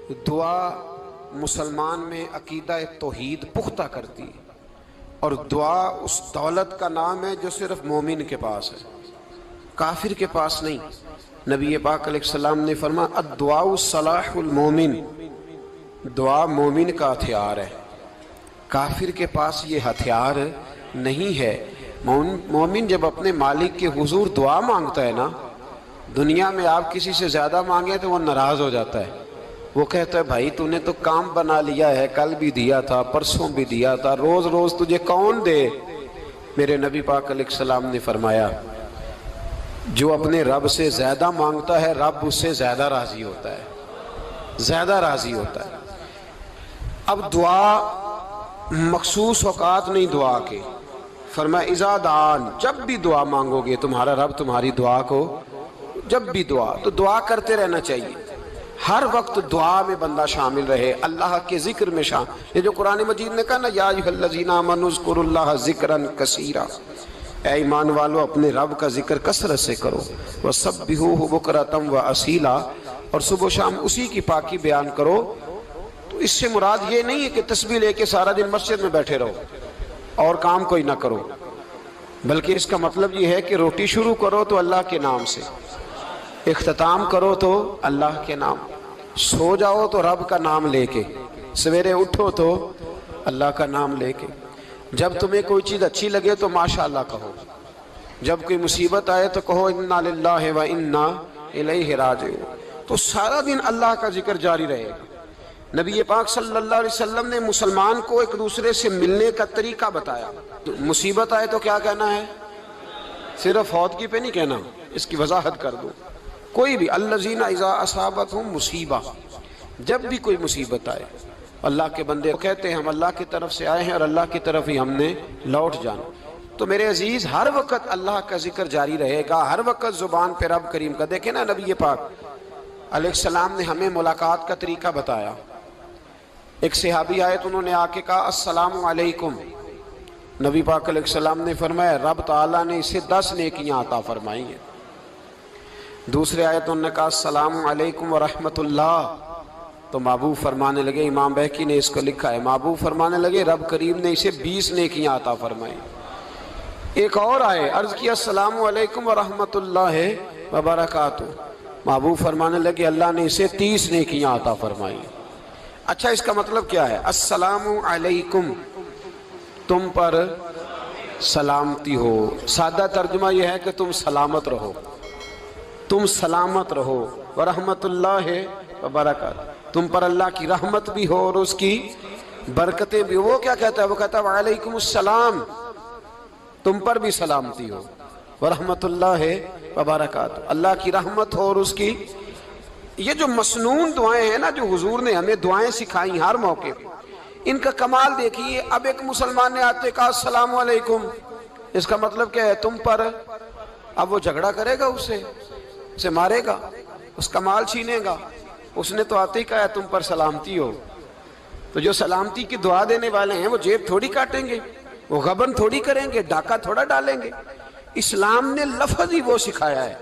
دعا مسلمان میں عقیدہ توحید پختہ کرتی ہے، اور دعا اس دولت کا نام ہے جو صرف مومن کے پاس ہے، کافر کے پاس نہیں۔ نبی پاک علیہ السلام نے فرمایا الدعاء صلاح المومن، دعا مومن کا ہتھیار ہے، کافر کے پاس یہ ہتھیار نہیں ہے۔ مومن جب اپنے مالک کے حضور دعا مانگتا ہے نا، دنیا میں آپ کسی سے زیادہ مانگے تو وہ ناراض ہو جاتا ہے، وہ کہتا ہے بھائی تو نے تو کام بنا لیا ہے، کل بھی دیا تھا، پرسوں بھی دیا تھا، روز روز تجھے کون دے؟ میرے نبی پاک علیہ السلام نے فرمایا جو اپنے رب سے زیادہ مانگتا ہے رب اس سے زیادہ راضی ہوتا ہے، زیادہ راضی ہوتا ہے۔ اب دعا مخصوص اوقات نہیں دعا کے، فرمایا اذا دعان، جب بھی دعا مانگو گے تمہارا رب تمہاری دعا کو، جب بھی دعا تو دعا کرتے رہنا چاہیے، ہر وقت دعا میں بندہ شامل رہے، اللہ کے ذکر میں شامل۔ یہ جو قرآن مجید نے کہا نا یا ایھا الذین آمنوا اذکروا اللہ ذکرا کثیرا، اے ایمان والو اپنے رب کا ذکر کثرت سے کرو، وسبحوہ بکرۃ واصیلا، اور صبح و شام اسی کی پاکی بیان کرو۔ تو اس سے مراد یہ نہیں ہے کہ تسبیح لے کے سارا دن مسجد میں بیٹھے رہو اور کام کوئی نہ کرو، بلکہ اس کا مطلب یہ ہے کہ روٹی شروع کرو تو اللہ کے نام سے، اختتام کرو تو اللہ کے نام، سو جاؤ تو رب کا نام لے کے، سویرے اٹھو تو اللہ کا نام لے کے، جب تمہیں کوئی چیز اچھی لگے تو ماشاءاللہ کہو، جب کوئی مصیبت آئے تو کہو انا للہ و انا الیہ راجعون۔ تو سارا دن اللہ کا ذکر جاری رہے گا۔ نبی پاک صلی اللہ علیہ وسلم نے مسلمان کو ایک دوسرے سے ملنے کا طریقہ بتایا۔ مصیبت آئے تو کیا کہنا ہے؟ صرف فوتگی پہ نہیں کہنا، اس کی وضاحت کر دو۔ کوئی بھی الذین اذا اصابتہم مصیبہ، جب بھی کوئی مصیبت آئے، اللہ کے بندے کہتے ہیں ہم اللہ کی طرف سے آئے ہیں اور اللہ کی طرف ہی ہم نے لوٹ جانا۔ تو میرے عزیز ہر وقت اللہ کا ذکر جاری رہے گا، ہر وقت زبان پہ رب کریم کا۔ دیکھیں نا نبی پاک علیہ السلام نے ہمیں ملاقات کا طریقہ بتایا۔ ایک صحابی آئے تو انہوں نے آ کے کہا السلام علیکم، نبی پاک علیہ السلام نے فرمایا رب تعالیٰ نے اسے 10 نیکیاں عطا فرمائی ہیں۔ دوسرے آئے تو انہوں نے کہا السلام علیکم ورحمۃ اللہ، تو محبوب فرمانے لگے، امام بہقی نے اس کو لکھا ہے، محبوب فرمانے لگے رب کریم نے اسے 20 نیکیاں عطا فرمائی۔ ایک اور آئے، عرض کیا السلام علیکم ورحمۃ اللہ وبرکاتہ، محبوب فرمانے لگے اللہ نے اسے 30 نیکیاں عطا فرمائی۔ اچھا اس کا مطلب کیا ہے؟ السلام علیکم، تم پر سلامتی ہو، سادہ ترجمہ یہ ہے کہ تم سلامت رہو، تم سلامت رہو، ورحمۃ اللہ وبرکاتہ، تم پر اللہ کی رحمت بھی ہو اور اس کی برکتیں بھی ہو۔ وہ کیا کہتا ہے؟ وہ کہتا ہے وعلیکم السلام، تم پر بھی سلامتی ہو، ورحمۃ اللہ وبرکاتہ، اللہ کی رحمت ہو اور اس کی۔ یہ جو مسنون دعائیں ہیں نا، جو حضور نے ہمیں دعائیں سکھائی ہر موقع پہ، ان کا کمال دیکھیے۔ اب ایک مسلمان نے آتے کہا السلام علیکم، اس کا مطلب کیا ہے؟ تم پر۔ اب وہ جھگڑا کرے گا اسے مارے گا، اس کا مال چھینے گا؟ اس نے تو آتے ہی کہا تم پر سلامتی ہو۔ تو جو سلامتی کی دعا دینے والے ہیں وہ جیب تھوڑی کاٹیں گے، وہ غبن تھوڑی کریں گے، ڈاکہ تھوڑا ڈالیں گے۔ اسلام نے لفظ ہی وہ سکھایا ہے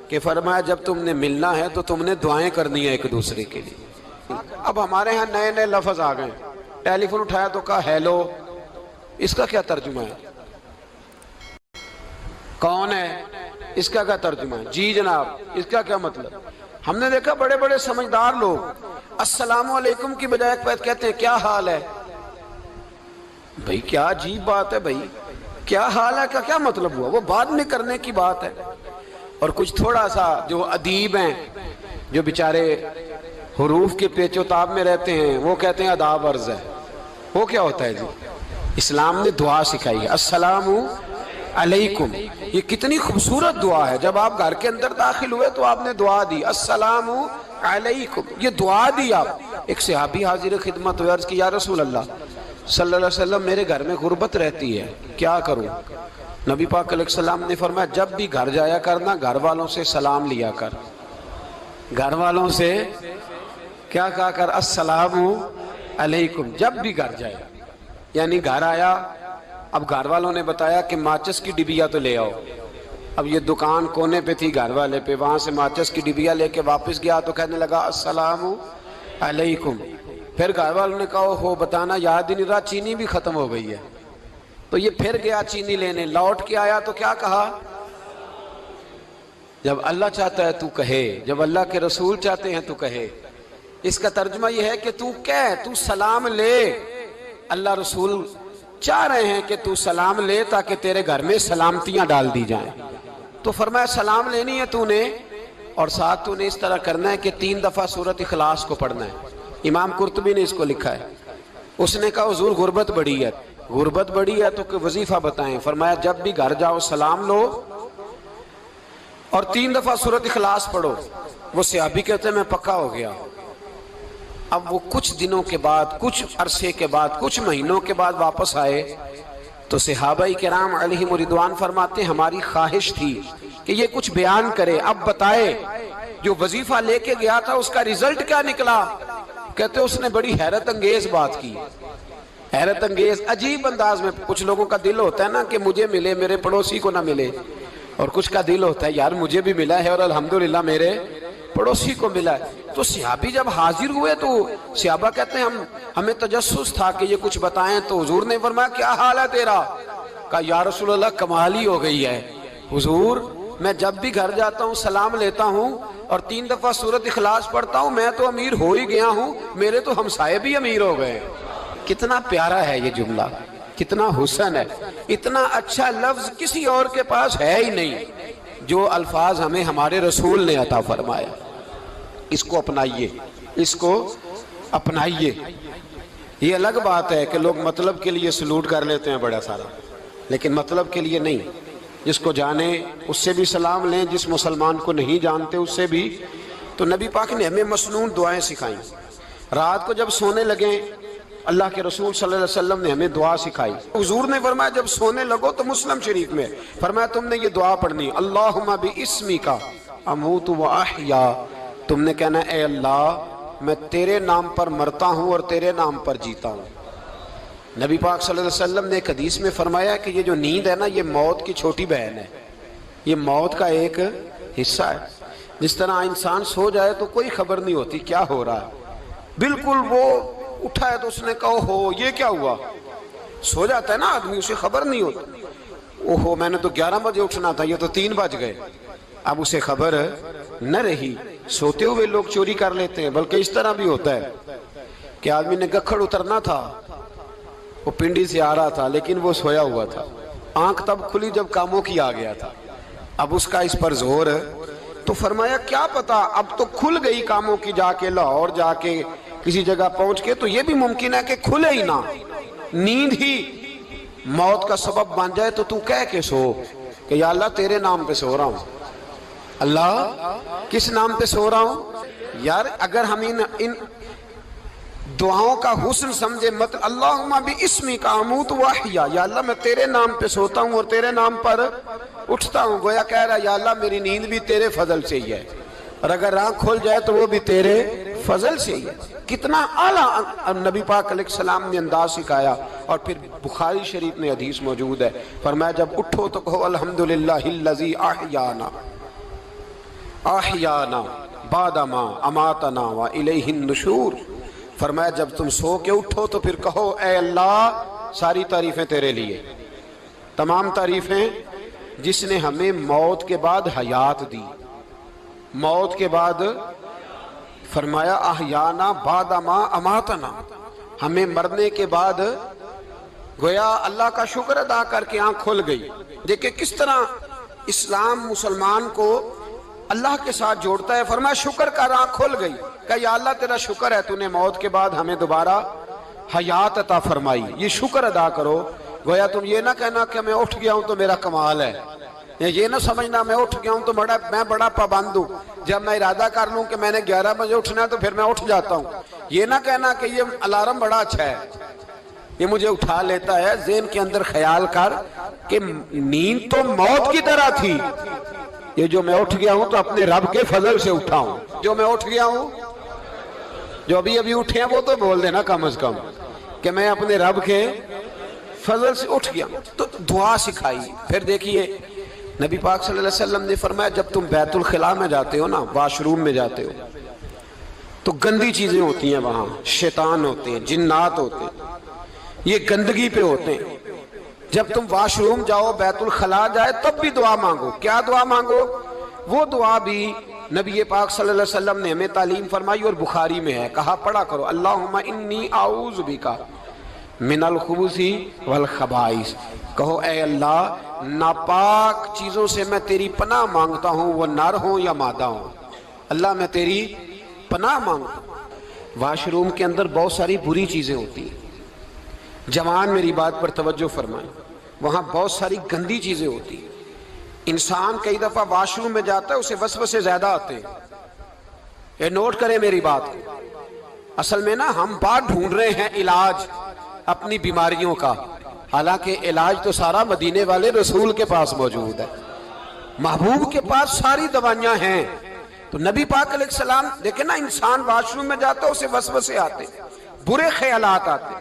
کہ فرمایا جب تم نے ملنا ہے تو تم نے دعائیں کرنی ہیں ایک دوسرے کے لیے۔ اب ہمارے ہاں نئے نئے لفظ آ گئے، ٹیلی فون اٹھایا تو کہا ہیلو، اس کا کیا ترجمہ ہے؟ کون ہے؟ اس کا کیا ترجمہ ہے؟ جی جناب، اس کا کیا مطلب؟ ہم نے دیکھا بڑے بڑے سمجھدار لوگ السلام علیکم کی بجائے کہتے ہیں کیا حال ہے؟ بھئی کیا عجیب بات ہے، بھئی کیا حال ہے کا کیا مطلب ہوا؟ وہ بعد میں کرنے کی بات ہے۔ اور کچھ تھوڑا سا جو ادیب ہیں، جو بیچارے حروف کے پیچ و تاب میں رہتے ہیں، وہ کہتے ہیں آداب عرض ہے۔ وہ کیا ہوتا ہے جی؟ اسلام نے دعا سکھائی ہے السلام علیکم، یہ کتنی خوبصورت دعا ہے۔ جب آپ گھر کے اندر داخل ہوئے تو آپ نے دعا دی السلام علیکم، یہ دعا دی آپ۔ ایک صحابی حاضر خدمت ہوئے، عرض کی یا رسول اللہ صلی اللہ علیہ وسلم میرے گھر میں غربت رہتی ہے، کیا کروں؟ نبی پاک علیہ السلام نے فرمایا جب بھی گھر جایا کرنا گھر والوں سے سلام لیا کر، گھر والوں سے کیا کہا کر؟ السلام علیکم، جب بھی گھر جائے۔ یعنی گھر آیا، اب گھر والوں نے بتایا کہ ماچس کی ڈبیا تو لے آؤ۔ اب یہ دکان کونے پہ تھی گھر والے پہ، وہاں سے ماچس کی ڈبیا لے کے واپس گیا تو کہنے لگا السلام علیکم. پھر گھر والوں نے کہا ہو بتانا یاد ہی نہیں رہا، چینی بھی ختم ہو گئی ہے. تو یہ پھر گیا چینی لینے، لوٹ کے آیا تو کیا کہا؟ جب اللہ چاہتا ہے تو کہے، جب اللہ کے رسول چاہتے ہیں تو کہے. اس کا ترجمہ یہ ہے کہ تو کہہ، تو سلام لے. اللہ رسول چاہ رہے ہیں کہ تو سلام لے تاکہ تیرے گھر میں سلامتیاں ڈال دی جائیں. تو فرمایا سلام لینی ہے تو نے، اور ساتھ تو نے اس طرح کرنا ہے کہ 3 دفعہ سورۃ اخلاص کو پڑھنا ہے. امام قرطبی نے اس کو لکھا ہے. اس نے کہا حضور غربت بڑی ہے. غربت بڑی ہے تو کہ وظیفہ بتائیں. فرمایا جب بھی گھر جاؤ سلام لو اور 3 دفعہ سورۃ اخلاص پڑھو. وہ صحابی کہتے ہیں میں پکا ہو گیا. اب وہ کچھ دنوں کے بعد، کچھ عرصے کے بعد، کچھ مہینوں کے بعد واپس آئے تو صحابہ کرام علیہم رضوان فرماتے ہماری خواہش تھی کہ یہ کچھ بیان کرے، اب بتائے جو وظیفہ لے کے گیا تھا اس کا رزلٹ کیا نکلا. کہتے اس نے بڑی حیرت انگیز بات کی. حیرت انگیز عجیب انداز میں. کچھ لوگوں کا دل ہوتا ہے نا کہ مجھے ملے میرے پڑوسی کو نہ ملے، اور کچھ کا دل ہوتا ہے یار مجھے بھی ملا ہے اور الحمدللہ میرے پڑوسی کو ملا ہے. تو صحابی جب حاضر ہوئے تو صحابہ کہتے ہیں ہمیں تجسس تھا کہ یہ کچھ بتائیں. تو حضور نے فرمایا کیا حال ہے تیرا؟ کہا یا رسول اللہ کمال ہی ہو گئی ہے حضور، میں جب بھی گھر جاتا ہوں سلام لیتا ہوں اور 3 دفعہ سورۃ اخلاص پڑھتا ہوں. میں تو امیر ہو ہی گیا ہوں، میرے تو ہمسائے بھی امیر ہو گئے. کتنا پیارا ہے یہ جملہ، کتنا حسن ہے. اتنا اچھا لفظ کسی اور کے پاس ہے ہی نہیں جو الفاظ ہمیں ہمارے رسول نے عطا فرمایا. اس کو اپنائیے، اس کو اپنائیے. یہ الگ بات ہے کہ لوگ مطلب کے لیے سلوٹ کر لیتے ہیں بڑا سارا، لیکن مطلب کے لیے نہیں. جس کو جانے اس سے بھی سلام لیں، جس مسلمان کو نہیں جانتے اس سے بھی. تو نبی پاک نے ہمیں مسنون دعائیں سکھائیں. رات کو جب سونے لگیں اللہ کے رسول صلی اللہ علیہ وسلم نے ہمیں دعا سکھائی. حضور نے فرمایا جب سونے لگو تو مسلم شریف میں فرمایا تم نے یہ دعا پڑھنی، اللہم باسمک اموت و احیا. تم نے کہنا اے اللہ میں تیرے نام پر مرتا ہوں اور تیرے نام پر جیتا ہوں. نبی پاک صلی اللہ علیہ وسلم نے ایک حدیث میں فرمایا کہ یہ جو نیند ہے نا یہ موت کی چھوٹی بہن ہے، یہ موت کا ایک حصہ ہے. جس طرح انسان سو جائے تو کوئی خبر نہیں ہوتی کیا ہو رہا ہے، بالکل وہ اٹھا ہے تو اس نے کہا ہو یہ کیا ہوا. سو جاتا ہے نا آدمی، اسے خبر نہیں ہوتی. اوہو میں نے تو 11 بجے اٹھنا تھا، یہ تو 3 بج گئے. اب اسے خبر نہ رہی. سوتے ہوئے لوگ چوری کر لیتے ہیں. بلکہ اس طرح بھی ہوتا ہے کہ آدمی نے گکھڑ اترنا تھا، وہ پنڈی سے آ رہا تھا لیکن وہ سویا ہوا تھا. آنکھ تب کھلی جب کاموں کی آ گیا تھا. اب اس کا اس پر زور، تو فرمایا کیا پتا اب تو کھل گئی کاموں کی، جا کے لاہور جا کے کسی جگہ پہنچ کے تو یہ بھی ممکن ہے کہ کھلے ہی نہ، نیند ہی موت کا سبب بن جائے. تو کہہ کے سو کہ یا اللہ تیرے نام پہ سو رہا ہوں. اللہ کس نام پہ سو رہا ہوں؟ یار اگر ہم ان دعاؤں کا حسن سمجھے مت، اللہم باسمک اموت و احیا، یا اللہ میں تیرے نام پہ سوتا ہوں اور تیرے نام پر اٹھتا ہوں. گویا کہہ رہا یا اللہ میری نیند بھی تیرے فضل سے ہی ہے، اور اگر آنکھ کھل جائے تو وہ بھی تیرے فضل سے ہی ہے. کتنا اعلیٰ نبی پاک علیہ السلام نے انداز سکھایا. اور پھر بخاری شریف میں حدیث موجود ہے، فرمایا جب اٹھو تو کہو الحمدللہ الذی احیانا احیانا بعد ما اماتنا والیہ النشور. فرمایا جب تم سو کے اٹھو تو پھر کہو اے اللہ ساری تعریفیں تیرے لیے، تمام تعریفیں جس نے ہمیں موت کے بعد حیات دی. موت کے بعد فرمایا احیانا بعد ما اماتنا، ہمیں مرنے کے بعد گویا اللہ کا شکر ادا کر کے آنکھ کھل گئی. دیکھیں کس طرح اسلام مسلمان کو اللہ کے ساتھ جوڑتا ہے. فرمایا شکر کر، آنکھ کھل گئی. کہ یا اللہ تیرا شکر ہے تو نے موت کے بعد ہمیں دوبارہ حیات عطا فرمائی، یہ شکر ادا کرو. گویا تم یہ نہ کہنا کہ میں اٹھ گیا ہوں تو میرا کمال ہے، یہ نہ سمجھنا میں اٹھ گیا ہوں تو میں بڑا پابند ہوں، جب میں ارادہ کر لوں کہ میں نے 11 بجے اٹھنا ہے تو پھر میں اٹھ جاتا ہوں. یہ نہ کہنا کہ یہ الارم بڑا اچھا ہے، یہ مجھے اٹھا لیتا ہے. ذہن کے اندر خیال کر کہ نیند تو موت کی طرح تھی، یہ جو میں اٹھ گیا ہوں تو اپنے رب کے فضل سے اٹھا ہوں. جو میں اٹھ گیا ہوں، جو ابھی اٹھے ہیں وہ تو بول دینا کم از کم کہ میں اپنے رب کے فضل سے اٹھ گیا. تو دعا سکھائی. پھر دیکھیے نبی پاک صلی اللہ علیہ وسلم نے فرمایا جب تم بیت الخلاء میں جاتے ہو نا، واش روم میں جاتے ہو، تو گندی چیزیں ہوتی ہیں وہاں، شیطان ہوتے ہیں، جنات ہوتے ہیں، یہ گندگی پہ ہوتے ہیں۔ جب تم واش روم جاؤ، بیت الخلاء جائے، تب بھی دعا مانگو۔ کیا دعا مانگو؟ وہ دعا بھی نبی پاک صلی اللہ علیہ وسلم نے ہمیں تعلیم فرمائی اور بخاری میں ہے، کہا پڑھا کرو، اللہم انی اعوذ بک من الخبث والخبائث۔ کہو اے اللہ، ناپاک چیزوں سے میں تیری پناہ مانگتا ہوں، وہ نر ہوں یا مادہ ہوں۔ اللہ میں تیری پناہ مانگتا ہوں۔ واش روم کے اندر بہت ساری بری چیزیں ہوتی ہیں، جوان میری بات پر توجہ فرمائیں، وہاں بہت ساری گندی چیزیں ہوتی ہیں۔ انسان کئی دفعہ واش روم میں جاتا ہے، اسے وسوسے زیادہ آتے ہیں، یہ نوٹ کریں میری بات کو۔ اصل میں نا ہم بات ڈھونڈ رہے ہیں علاج اپنی بیماریوں کا، حالانکہ علاج تو سارا مدینے والے رسول کے پاس موجود ہے، محبوب کے پاس ساری دوائیاں ہیں۔ تو نبی پاک علیہ السلام دیکھیں نا، انسان واش روم میں جاتا ہے، اسے وسوسے آتے، برے خیالات آتے،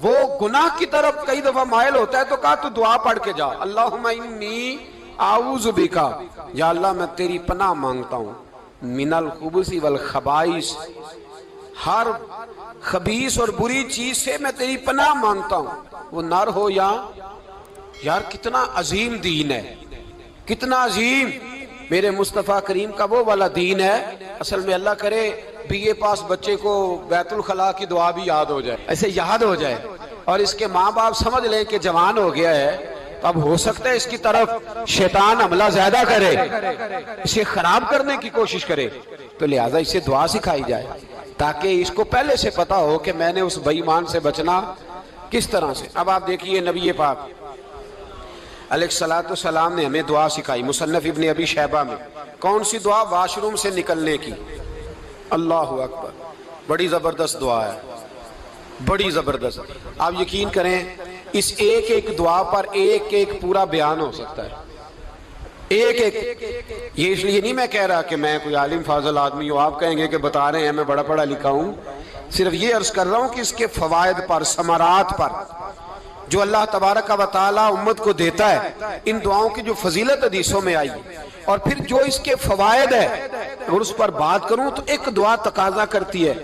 وہ گناہ کی طرف کئی دفعہ مائل ہوتا ہے، تو کہا تو دعا پڑھ کے جا، اللہم انی اعوذ بکا، یا اللہ میں تیری پناہ مانگتا ہوں، من الخبث والخبائث، ہر خبیث اور بری چیز سے میں تیری پناہ مانگتا ہوں، وہ نر ہو یا یار کتنا عظیم دین ہے، کتنا عظیم میرے مصطفیٰ کریم کا وہ والا دین ہے۔ اصل میں اللہ کرے بی اے پاس بچے کو بیت الخلاء کی دعا بھی یاد ہو جائے، ایسے یاد ہو جائے، اور اس کے ماں باپ سمجھ لیں کہ جوان ہو گیا ہے، تو اب ہو سکتا ہے اس کی طرف شیطان حملہ زیادہ کرے، اسے خراب کرنے کی کوشش کرے، تو لہٰذا اسے دعا سکھائی جائے تاکہ اس کو پہلے سے پتا ہو کہ میں نے اس بے ایمان سے بچنا کس طرح سے۔ اب آپ دیکھیے نبی پاک علیہ السلام نے ہمیں دعا سکھائی، مصنف ابن ابی شیبہ میں۔ کون سی دعا؟ واش روم سے نکلنے کی۔ اللہ اکبر، بڑی زبردست دعا ہے، بڑی زبردست۔ آپ یقین کریں اس ایک ایک دعا پر ایک ایک پورا بیان ہو سکتا ہے، ایک ایک۔ یہ اس لیے نہیں میں کہہ رہا کہ میں کوئی عالم فاضل آدمی ہوں، آپ کہیں گے کہ بتا رہے ہیں میں بڑا پڑھا لکھا ہوں، صرف یہ عرض کر رہا ہوں کہ اس کے فوائد پر، ثمرات پر جو اللہ تبارک و تعالی امت کو دیتا ہے، ان دعاؤں کی جو فضیلت حدیثوں میں آئی، اور پھر جو اس کے فوائد ہے، اگر اس پر بات کروں تو ایک دعا تقاضا کرتی ہے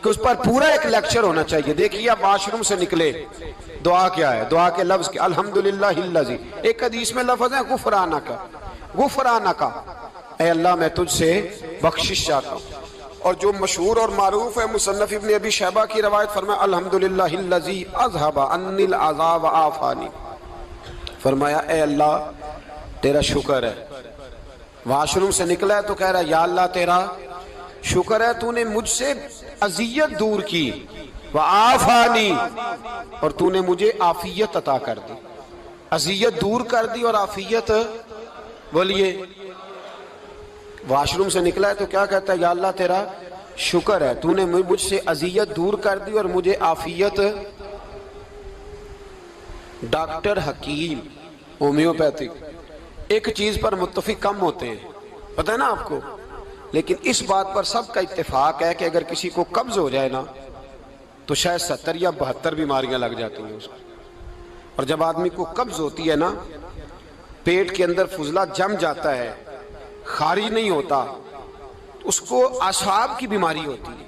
کہ اس پر پورا ایک لیکچر ہونا چاہیے۔ دیکھیے آپ واش روم سے نکلے، دعا کیا ہے؟ دعا کے لفظ کیا؟ الحمدللہ الذی، ایک حدیث میں لفظ ہے غفرانک، غفرانک، اے اللہ میں تجھ سے بخشش چاہتا ہوں۔ اور جو مشہور اور معروف ہے مصنف ابن ابی شیبہ کی روایت، فرمایا الحمدللہ الذی اذھب عنی العذاب وعافانی، فرمایا اے اللہ تیرا شکر ہے۔ واش روم سے نکلا ہے تو کہہ رہا یا اللہ تیرا شکر ہے، تو نے مجھ سے اذیت دور کی، وعافانی، اور تو نے مجھے عافیت عطا کر دی، اذیت دور کر دی اور عافیت۔ بولیے، واش روم سے نکلا ہے تو کیا کہتا ہے؟ یا اللہ تیرا شکر ہے، تو نے مجھ سے اذیت دور کر دی اور مجھے عافیت۔ ڈاکٹر حکیم ہومیوپیتھک ایک چیز پر متفق کم ہوتے ہیں، پتہ ہے نا آپ کو، لیکن اس بات پر سب کا اتفاق ہے کہ اگر کسی کو قبض ہو جائے نا تو شاید 70 یا 72 بیماریاں لگ جاتی ہیں اس کو۔ اور جب آدمی کو قبض ہوتی ہے نا، پیٹ کے اندر فضلہ جم جاتا ہے، خارج نہیں ہوتا، اس کو اعصاب کی بیماری ہوتی ہے،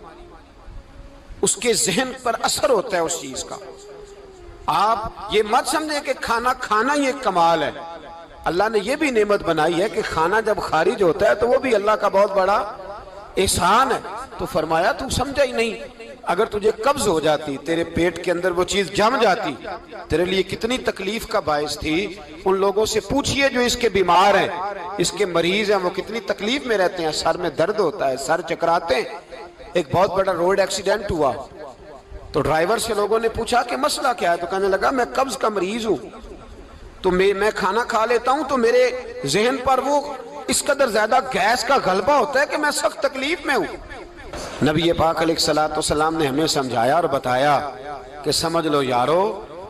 اس کے ذہن پر اثر ہوتا ہے اس چیز کا۔ آپ یہ مت سمجھیں کہ کھانا کھانا یہ ایک کمال ہے، اللہ نے یہ بھی نعمت بنائی ہے کہ کھانا جب خارج ہوتا ہے تو وہ بھی اللہ کا بہت بڑا احسان ہے۔ تو فرمایا تو سمجھا ہی نہیں، اگر تجھے قبض ہو جاتی، تیرے پیٹ کے اندر وہ چیز جم جاتی، تیرے لیے کتنی تکلیف کا باعث تھی۔ ان لوگوں سے پوچھئے جو اس کے بیمار ہیں، اس کے مریض ہیں، وہ کتنی تکلیف میں رہتے ہیں، سر میں درد ہوتا ہے، سر چکراتے ہیں۔ ایک بہت بڑا روڈ ایکسیڈنٹ ہوا تو ڈرائیور سے لوگوں نے پوچھا کہ مسئلہ کیا ہے، تو کہنے لگا میں قبض کا مریض ہوں، تو میں کھانا کھا لیتا ہوں تو میرے ذہن پر وہ اس قدر زیادہ گیس کا غلبہ ہوتا ہے کہ میں سخت تکلیف میں ہوں۔ نبی پاک علیہ السلام نے ہمیں سمجھایا اور بتایا کہ سمجھ لو یارو،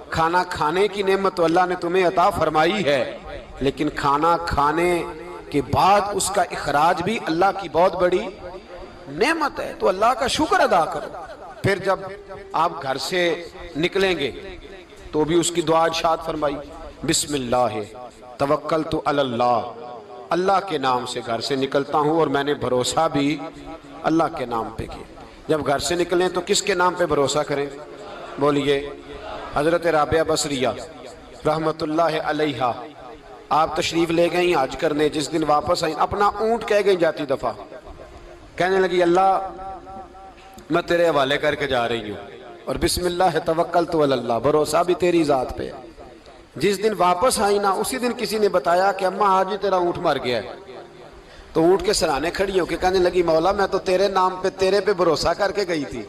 کھانا کھانے کی نعمت تو اللہ نے تمہیں عطا فرمائی ہے، لیکن کھانا کھانے کے بعد اس کا اخراج بھی اللہ کی بہت بڑی نعمت ہے، تو اللہ کا شکر ادا کرو۔ پھر جب آپ گھر سے نکلیں گے تو بھی اس کی دعا ارشاد فرمائی، بسم اللہ توکلت علی اللہ، اللہ کے نام سے گھر سے نکلتا ہوں اور میں نے بھروسہ بھی اللہ کے نام پہ کیا۔ جب گھر سے نکلیں تو کس کے نام پہ بھروسہ کریں؟ بولیے حضرت رابعہ بصریہ رحمت اللہ علیہا، آپ تشریف لے گئیں حج کرنے، جس دن واپس آئیں اپنا اونٹ کہہ گئیں جاتی دفعہ، کہنے لگی اللہ میں تیرے حوالے کر کے جا رہی ہوں، اور بسم اللہ توکلت علی اللہ، بھروسہ بھی تیری ذات پہ ہے۔ جس دن واپس آئی نا اسی دن کسی نے بتایا کہ اماں آج ہی تیرا اونٹ مر گیا ہے، تو اونٹ کے سرانے کھڑی ہو کے کہنے لگی مولا میں تو تیرے نام پہ تیرے پہ بھروسہ کر کے گئی تھی،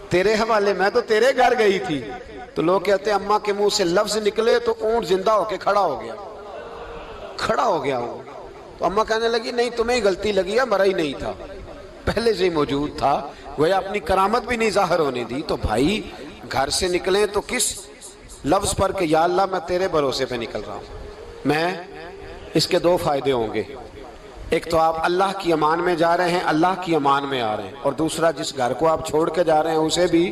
تیرے حوالے میں تو تیرے گھر گئی تھی۔ تو لوگ کہتے ہیں اماں کے منہ سے لفظ نکلے تو اونٹ زندہ ہو کے کھڑا ہو گیا، کھڑا ہو گیا ہوں۔ تو اماں کہنے لگی نہیں تمہیں ہی غلطی لگی ہے، مرا ہی نہیں تھا، پہلے سے ہی موجود تھا، گویا اپنی کرامت بھی نہیں ظاہر ہونے دی۔ تو بھائی گھر سے نکلیں تو کس لفظ پر کہ یا اللہ میں تیرے بھروسے پہ نکل رہا ہوں، میں اس کے دو فائدے ہوں گے، ایک تو آپ اللہ کی امان میں جا رہے ہیں، اللہ کی امان میں آ رہے ہیں، اور دوسرا جس گھر کو آپ چھوڑ کے جا رہے ہیں اسے بھی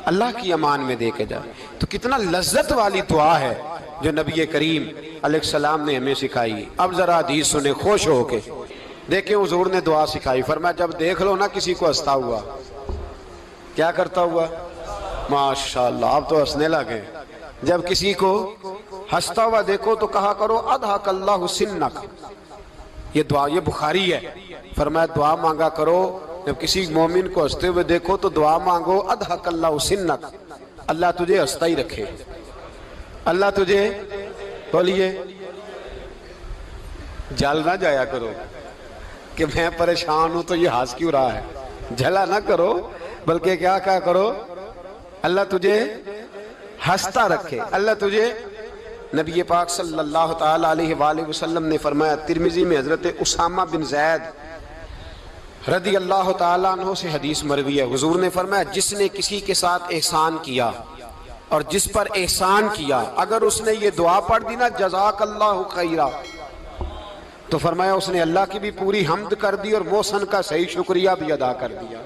اللہ کی امان میں دے کے جا رہے ہیں۔ تو کتنا لذت والی دعا ہے جو نبی کریم علیہ السلام نے ہمیں سکھائی۔ اب ذرا حدیث سنیں خوش ہو کے، دیکھیں حضور نے دعا سکھائی، فرمایا جب دیکھ لو نا کسی کو ہنستا ہوا، کیا کرتا ہوا؟ ماشاءاللہ آپ تو ہنسنے لگے۔ جب کسی کو ہنستا ہوا دیکھو تو کہا کرو اضحک اللہ سنک، یہ دعا یہ بخاری ہے، فرمایا دعا مانگا کرو جب کسی مومن کو ہنستے ہوئے دیکھو تو دعا مانگو اضحک اللہ سنک، اللہ تجھے ہنستا ہی رکھے، اللہ تجھے، بولیے جل نہ جایا کرو کہ میں پریشان ہوں تو یہ ہنس کیوں رہا ہے، جھلا نہ کرو، بلکہ کیا کہا کرو اللہ تجھے ہنستا رکھے، اللہ تجھے۔ نبی پاک صلی اللہ تعالیٰ علیہ وآلہ وسلم نے فرمایا، ترمذی میں حضرت اسامہ بن زید رضی اللہ تعالیٰ عنہ سے حدیث مروی ہے، حضور نے فرمایا جس نے کسی کے ساتھ احسان کیا اور جس پر احسان کیا، اگر اس نے یہ دعا پڑھ دی نا جزاک اللہ خیرا، تو فرمایا اس نے اللہ کی بھی پوری حمد کر دی اور محسن کا صحیح شکریہ بھی ادا کر دیا۔